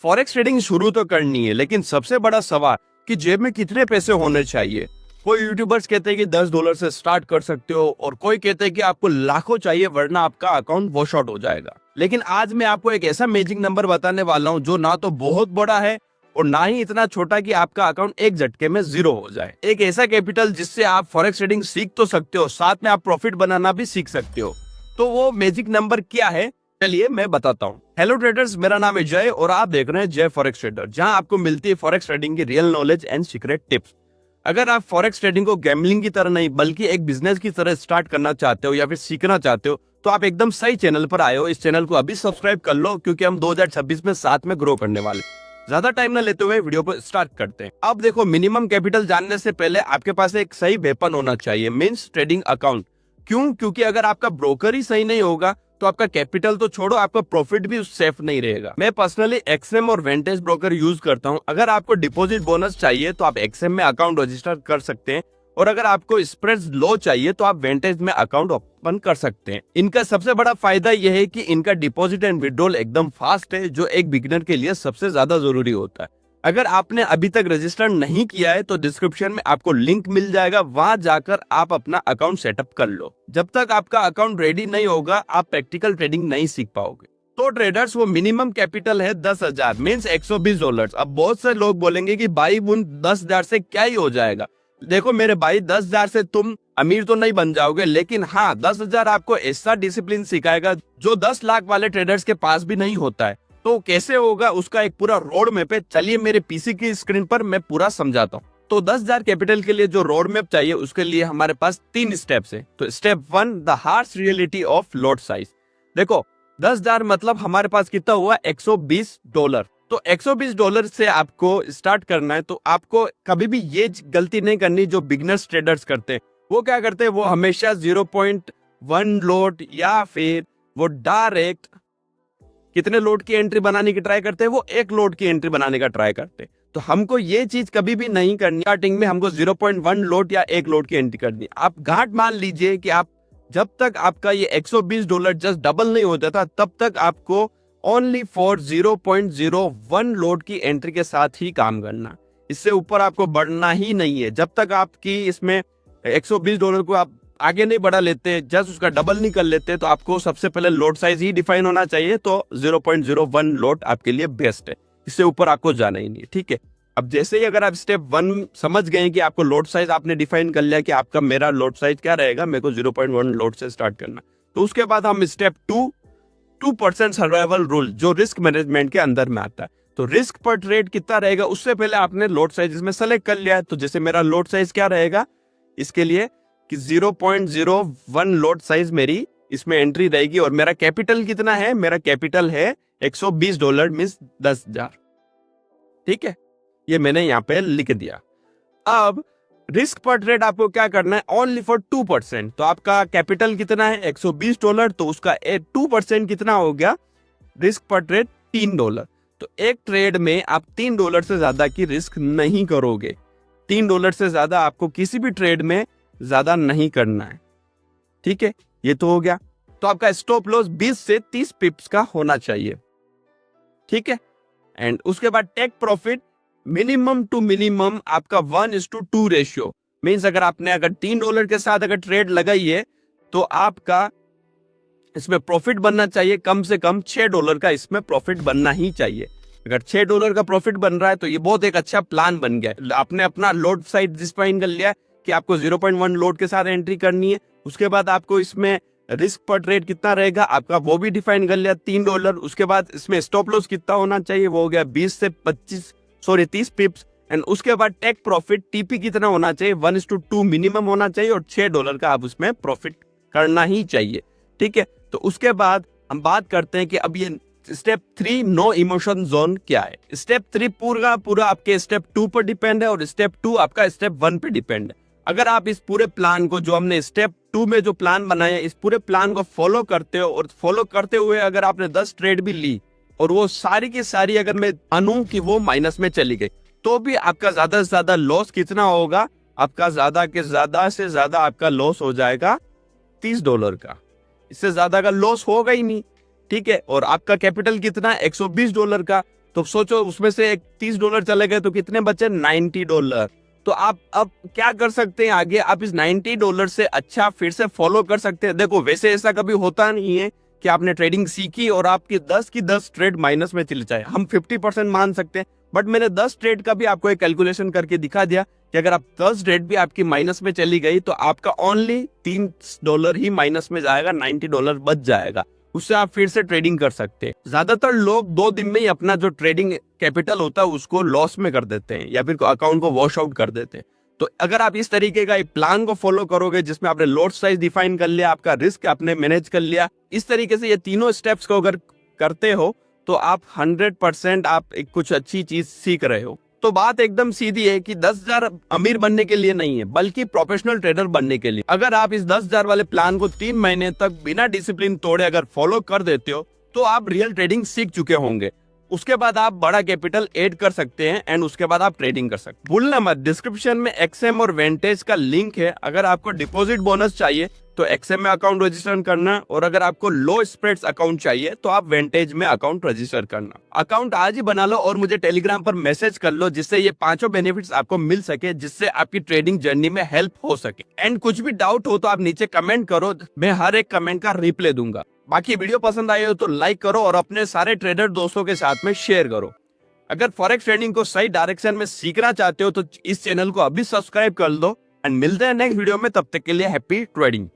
Forex trading शुरू तो करनी है, लेकिन सबसे बड़ा सवाल कि जेब में कितने पैसे होने चाहिए। कोई यूट्यूबर्स कहते हैं कि $10 से स्टार्ट कर सकते हो, और कोई कहते हैं कि आपको लाखों चाहिए वरना आपका अकाउंट वॉश आउट हो जाएगा। लेकिन आज मैं आपको एक ऐसा मैजिक नंबर बताने वाला हूं जो ना तो बहुत बड़ा है और ना ही इतना छोटा कि आपका अकाउंट एक झटके में जीरो हो जाए। एक ऐसा कैपिटल जिससे आप फॉरेक्स ट्रेडिंग सीख तो सकते हो, साथ में आप प्रॉफिट बनाना भी सीख सकते हो। तो वो मैजिक नंबर क्या है, चलिए मैं बताता हूँ। हेलो ट्रेडर्स, मेरा नाम है जय और आप देख रहे हैं जय फॉरेक्स ट्रेडर, जहां आपको मिलती है फॉरेक्स ट्रेडिंग की real knowledge and secret tips. अगर आप फॉरेक्स ट्रेडिंग को गैम्बलिंग की तरह नहीं बल्कि एक बिजनेस की तरह स्टार्ट करना चाहते हो या फिर सीखना चाहते हो तो आप एकदम सही चैनल पर आए हो। इस चैनल को अभी सब्सक्राइब कर लो, क्योंकि हम 2026 में साथ में ग्रो करने वाले। ज्यादा टाइम न लेते हुए वीडियो को स्टार्ट करते हैं। अब देखो, मिनिमम कैपिटल जानने से पहले आपके पास एक सही वेपन होना चाहिए, मींस ट्रेडिंग अकाउंट। क्यों? क्योंकि अगर आपका ब्रोकर ही सही नहीं होगा तो आपका कैपिटल तो छोड़ो, आपका प्रॉफिट भी सेफ नहीं रहेगा। मैं पर्सनली एक्सएम और वेंटेज ब्रोकर यूज करता हूं। अगर आपको डिपॉजिट बोनस चाहिए तो आप एक्सएम में अकाउंट रजिस्टर कर सकते हैं, और अगर आपको स्प्रेड्स लो चाहिए तो आप वेंटेज में अकाउंट ओपन कर सकते हैं। इनका सबसे बड़ा फायदा यह है कि इनका डिपॉजिट एंड विड्रॉल एकदम फास्ट है, जो एक बिगिनर के लिए सबसे ज्यादा जरूरी होता है। अगर आपने अभी तक रजिस्टर नहीं किया है तो डिस्क्रिप्शन में आपको लिंक मिल जाएगा, वहां जाकर आप अपना अकाउंट सेटअप कर लो। जब तक आपका अकाउंट रेडी नहीं होगा आप प्रैक्टिकल ट्रेडिंग नहीं सीख पाओगे। तो ट्रेडर्स, वो मिनिमम कैपिटल है 10,000 मीन्स $120। अब बहुत से लोग बोलेंगे कि भाई उन 10,000 से क्या ही हो जाएगा। देखो मेरे भाई, 10,000 से तुम अमीर तो नहीं बन जाओगे, लेकिन हाँ 10,000 आपको ऐसा डिसिप्लिन सिखाएगा जो 10 लाख वाले ट्रेडर्स के पास भी नहीं होता है। तो कैसे होगा उसका एक पूरा रोड मैप है। चलिए मेरे पीसी की स्क्रीन पर मैं पूरा समझाता हूँ। तो 10,000 कैपिटल के लिए जो रोड मैप चाहिए उसके लिए हमारे पास 3 स्टेप्स है। तो step 1, the harsh reality of lot size. देखो 10,000 मतलब हमारे पास कितना हुआ, $120। तो $120 से आपको स्टार्ट करना है। तो आपको कभी भी ये गलती नहीं करनी जो बिगिनर्स ट्रेडर्स करते हैं। वो क्या करते हैं, वो हमेशा 0.1 लोट या फिर वो डायरेक्ट कितने लोड की एंट्री बनाने की ट्राई करते हैं, वो 1 लोड की एंट्री बनाने का ट्राई करते हैं। तो हमको ये चीज कभी भी नहीं करनी। स्टार्टिंग में हमको 0.1 लोड या 1 लोड की एंट्री करनी। आप घाट मान लीजिए कि आप जब तक आपका ये $120 जस्ट डबल नहीं हो जाता तब तक आपको ओनली फॉर 0.01 लोड की एंट्री के साथ ही काम करना। इससे ऊपर आपको बढ़ना ही नहीं है। जब तक आपकी इसमें $120 को आप आगे नहीं बढ़ा लेते, जस्ट उसका डबल नहीं कर लेते, तो आपको सबसे पहले लोड साइज ही डिफाइन होना चाहिए। तो 0.01 लोड आपके लिए बेस्ट है, इससे ऊपर आपको जाना ही नहीं। ठीक है, अब जैसे ही अगर आप स्टेप 1 समझ गए कि आपको लोड साइज आपने डिफाइन कर लिया कि आपका मेरा लोड साइज क्या रहेगा, मेरे को 0.1 लोड से स्टार्ट करना। तो उसके बाद हम स्टेप 2% सर्वाइवल रूल, जो रिस्क मैनेजमेंट के अंदर में आता है। तो रिस्क पर ट्रेड कितना रहेगा उससे पहले आपने लोड साइज इसमें सेलेक्ट कर लिया है। तो जैसे मेरा लोड साइज क्या रहेगा इसके लिए कि 0.01 लोड साइज मेरी इसमें एंट्री रहेगी, और मेरा कैपिटल कितना है, मेरा कैपिटल है $120 मींस 10,000। ठीक है, ये मैंने यहाँ पे लिख दिया। अब रिस्क पर ट्रेड आपको क्या करना है, ओनली फॉर 2%। तो आपका कैपिटल कितना है $120, तो उसका 2% कितना हो गया, रिस्क पर ट्रेड $3। तो एक ट्रेड में आप $3 से ज्यादा की रिस्क नहीं करोगे। $3 से ज्यादा आपको किसी भी ट्रेड में ज्यादा नहीं करना है। ठीक है, ये तो हो गया। तो आपका स्टॉप लॉस 20 से 30 पिप्स का होना चाहिए। ठीक है, एंड उसके बाद take profit minimum to minimum आपका 1:2 रेशियो। मींस अगर $3 के साथ अगर ट्रेड लगाई है तो आपका इसमें प्रॉफिट बनना चाहिए कम से कम $6 का, इसमें प्रॉफिट बनना ही चाहिए। अगर $6 का प्रॉफिट बन रहा है तो ये बहुत एक अच्छा प्लान बन गया। आपने अपना लोड साइज डिफाइन कर लिया कि आपको 0.1 लोड के साथ एंट्री करनी है। उसके बाद आपको इसमें रिस्क पर ट्रेड कितना रहेगा आपका वो भी डिफाइन कर लिया, $3। उसके बाद इसमें स्टॉप लॉस कितना होना चाहिए, वो हो गया 20 से 30 पिप्स। एंड उसके बाद टेक प्रॉफिट टीपी कितना होना चाहिए, 1:2 मिनिमम होना चाहिए, और $6 का आप उसमें प्रॉफिट करना ही चाहिए। ठीक है, तो उसके बाद हम बात करते हैं कि अब ये स्टेप 3 नो इमोशन जोन क्या है। स्टेप 3 पूरा आपके स्टेप 2 पर डिपेंड है, और स्टेप 2 आपका स्टेप 1 पे डिपेंड है। अगर आप इस पूरे प्लान को जो हमने स्टेप 2 में जो प्लान बनाया इस पूरे प्लान को फॉलो करते हो, और फॉलो करते हुए अगर आपने 10 ट्रेड भी ली और वो सारी की सारी अगर मैं मानूं कि वो माइनस में चली गई, तो भी आपका ज्यादा से ज्यादा लॉस कितना होगा, आपका ज्यादा से ज्यादा आपका लॉस हो जाएगा $30 का। इससे ज्यादा का लॉस होगा ही नहीं। ठीक है, और आपका कैपिटल कितना है $120 का, तो सोचो उसमें से एक $30 चले गए तो कितने बचे, $90। तो आप अब क्या कर सकते हैं आगे, आप इस $90 से अच्छा फिर से फॉलो कर सकते हैं। देखो वैसे ऐसा कभी होता नहीं है कि आपने ट्रेडिंग सीखी और आपकी 10 की 10 ट्रेड माइनस में चले जाए। हम 50% मान सकते हैं, बट मैंने 10 ट्रेड का भी आपको एक कैलकुलेशन करके दिखा दिया कि अगर आप 10 ट्रेड भी आपकी माइनस में चली गई तो आपका ओनली $3 ही माइनस में जाएगा, $90 बच जाएगा। उससे आप फिर से ट्रेडिंग कर सकते हैं। ज्यादातर लोग 2 दिन में ही अपना जो ट्रेडिंग कैपिटल होता है उसको लॉस में कर देते हैं या फिर अकाउंट को वॉश आउट कर देते हैं। तो अगर आप इस तरीके का एक प्लान को फॉलो करोगे जिसमें आपने लॉट साइज डिफाइन कर लिया, आपका रिस्क आपने मैनेज कर लिया, इस तरीके से ये तीनों स्टेप्स को अगर करते हो तो आप 100% आप एक कुछ अच्छी चीज सीख रहे हो। तो बात एकदम सीधी है कि 10,000 अमीर बनने के लिए नहीं है, बल्कि प्रोफेशनल ट्रेडर बनने के लिए। अगर आप इस 10,000 वाले प्लान को 3 महीने तक बिना डिसिप्लिन तोड़े अगर फॉलो कर देते हो तो आप रियल ट्रेडिंग सीख चुके होंगे। उसके बाद आप बड़ा कैपिटल ऐड कर सकते हैं एंड उसके बाद आप ट्रेडिंग कर सकते हैं। भूलना मत, डिस्क्रिप्शन में एक्सएम और वेंटेज का लिंक है। अगर आपको डिपॉजिट बोनस चाहिए तो एक्सएम में अकाउंट रजिस्टर करना, और अगर आपको लो स्प्रेड्स अकाउंट चाहिए तो आप वेंटेज में अकाउंट रजिस्टर करना। अकाउंट आज ही बना लो और मुझे टेलीग्राम पर मैसेज कर लो, जिससे ये 5 बेनिफिट्स आपको मिल सके, जिससे आपकी ट्रेडिंग जर्नी में हेल्प हो सके। एंड कुछ भी डाउट हो तो आप नीचे कमेंट करो, मैं हर एक कमेंट का रिप्लाई दूंगा। बाकी वीडियो पसंद आई हो तो लाइक करो और अपने सारे ट्रेडर दोस्तों के साथ में शेयर करो। अगर फॉरेक्स ट्रेडिंग को सही डायरेक्शन में सीखना चाहते हो तो इस चैनल को अभी सब्सक्राइब कर लो एंड मिलते हैं नेक्स्ट वीडियो में। तब तक के लिए हैप्पी ट्रेडिंग।